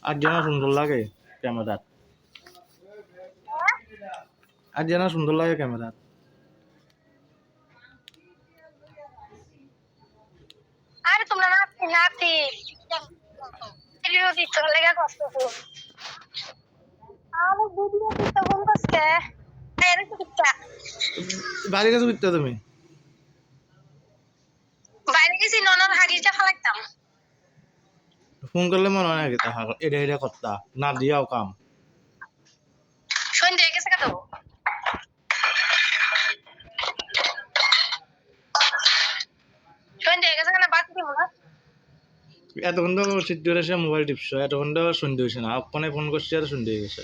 আর যেন সুন্দর লাগে ক্যামেরা, আর যেন সুন্দর লাগে ক্যামেরা। আরে তোমরা নাতি নাতি ভিডিও দিচ্ছ লেগে কষ্ট করো। আরে ভিডিও দিতে কোন কষ্টে এর কিচ্ছা বাড়ি কাছে বিকতে তুমি বাইরে গেছি ননর হাগিটা ফালাইতাম। ফোন করলে মনে হয় নাকি তাহা এটা এটা করতা না দিয়াও কাম। সন্ধ্যে গেছে কত সন্ধ্যে গেছে না বাদ দিব না। এতক্ষণ তো সিদ্ধ এসে মোবাইল টিপছো, এতক্ষণ তো সন্ধে হয়েছে না, ওখানে ফোন করছি আর সন্ধে হয়ে গেছে।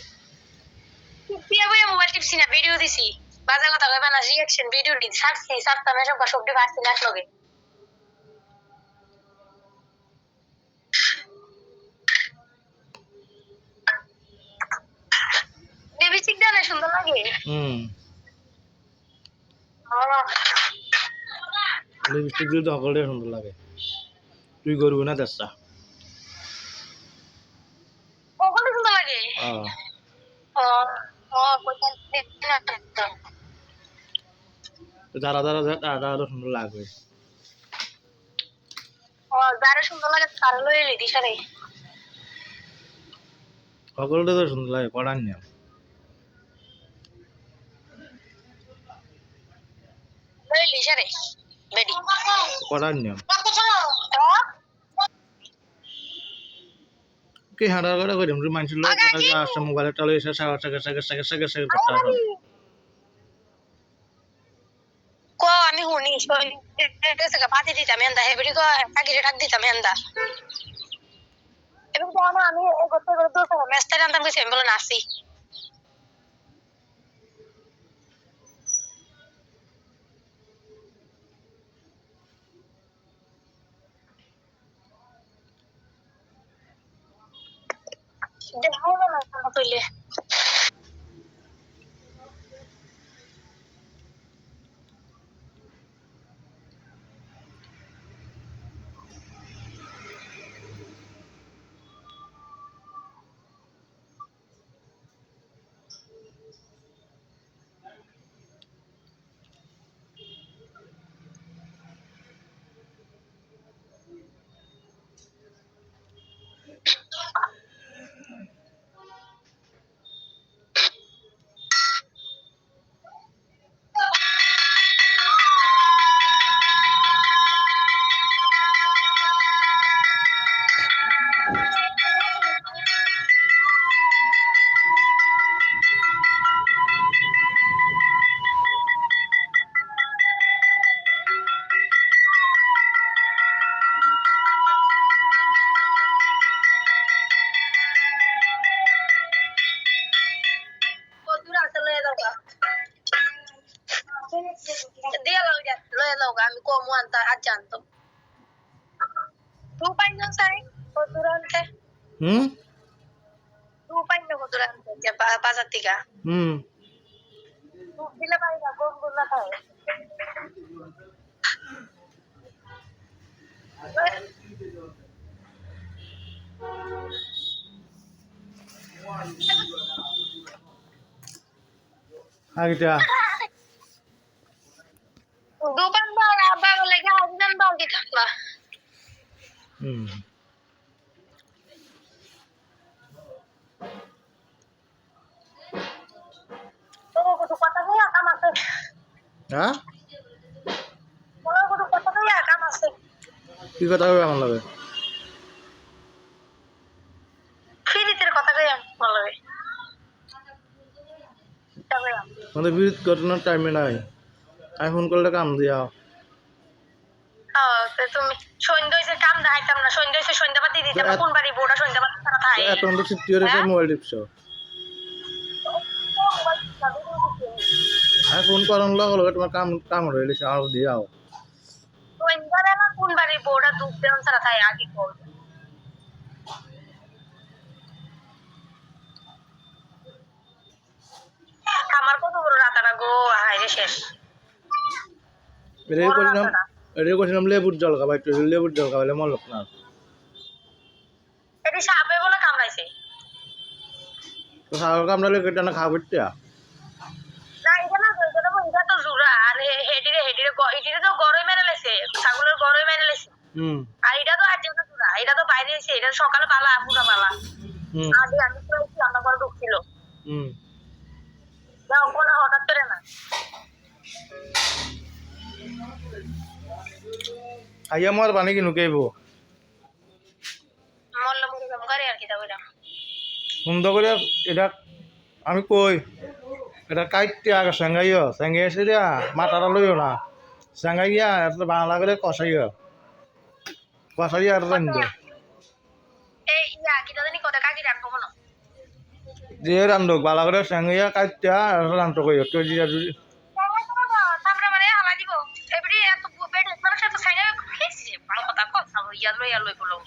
বিয়া বইয়া মোবাইল টিপছি না, ভিডিও দিছি বাজে কথা কইবা না, রিঅ্যাকশন ভিডিও দিই ছাড়ছি ছাড়তাম এসব সবটি পারছি না একলগে। বেবি চিক দাও না সুন্দর লাগে। লিপস্টিক দিলে তো সকলে সুন্দর লাগে, তুই করবি না চেষ্টা। ওগুলো সুন্দর লাগে। যারা যারা যায় তারা তো সুন্দর লাগবে। যারা সুন্দর লাগে তারা লয়ে লিদি সারে সকলটা তো সুন্দর লাগে, করার নিয়ম। লয়ে লি সারে বেডি করার নিয়ম কি হাঁটা করে করি মানুষের লোক আসছে মোবাইলে টালো এসে সাগর সাগর সাগর সাগর সাগর সাগর করতে আসে। ক আমি শুনি পাতি দিতাম এন্দা হেবড়ি ক আগে ডাক দিতাম এন্দা এবং জানো আমি করতে করতে মেস্তার আনতাম গেছি আমি বলে নাচি দেখো না তুইলে dia lo আমি কমু আনতা আজ জানতো তুই পাইন না সাই কতুরানতে তুই পাইন না কতুরানতে যে বাজার থেকে তুই দিলে পাই না কোন কোন না খায় আগেটা দোকানদার আব্বা বলে গাজন দাও কি থাকবা তো কত কথা কইয়া কাম আছে হ্যাঁ বলো কত কথা কইয়া কাম আছে কি কথা কইবা আমার লাগে ফিরিতের কথা কইয়া বলবে আমাদের বিরোধ ঘটনার টাইমে নাই, আমি ফোন করলে কাম দিয়া তুমি সন্ধ্যা হইছে কাম দেখাইতাম না, সন্ধ্যা হইছে সন্ধ্যাবাতি দিতাম কোন বাড়ি বউটা সন্ধ্যাবাতি ছাড়া থাকে এখন তো সিদ্ধ এসে মোবাইল টিপছো, আমি ফোন করার লগে তোমার কাম কাম হয়ে গেছে আর দিয়াও সন্ধ্যাবেলা কোন বাড়ি বউটা দুধ দেওয়ান ছাড়া থাকে আগে কল আমার কত বড় রাতাটা গো হাইরে শেষ এটাই করছিলাম লেবুর জল খাবা, একটু লেবুর জল খাওয়ালে মন লোক না এটি সাপে বলে কামড়াইছে। তো ছাগল কামড়ালে কেটে না খাওয়া করতে না এটা না এটা তো জুরা আর হেডিরে তো গরই মেরে লেছে, ছাগলের গরই মেরে লেছে। আর এটা তো আর যেটা জুরা, এটা তো বাইরে এসে, এটা সকালে পালা পুরা পালা আগে আমি তো রান্না করে ঢুকছিল কোনো হঠাৎ করে না। আইয়া মোর পানি কিনু কেইব মল্ল মুড়ি কাম করে আর কি তা বইরা সুন্দর করে এটা আমি কই এটা কাইটে আগে সেঙ্গাইও সেঙ্গাই এসে দিয়া মাথাটা লইও না সেঙ্গাইয়া এটা বাংলা করে কষাইও কষাইয়া আর রান্ধো এই ইয়া কি জানি কত কাকি রাখবো না যে রান্ধক বালা করে সেঙ্গাইয়া কাইটে রান্ধো কইও তো জিরা জুড়ি সামনে মানে হালা দিব এবারে এত বেড মানুষ এত সাইডে খেয়েছে ভালো কথা কথা ইয়া লই বলো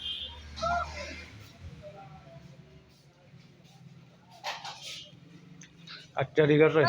আচ্ছা ঠিক আছে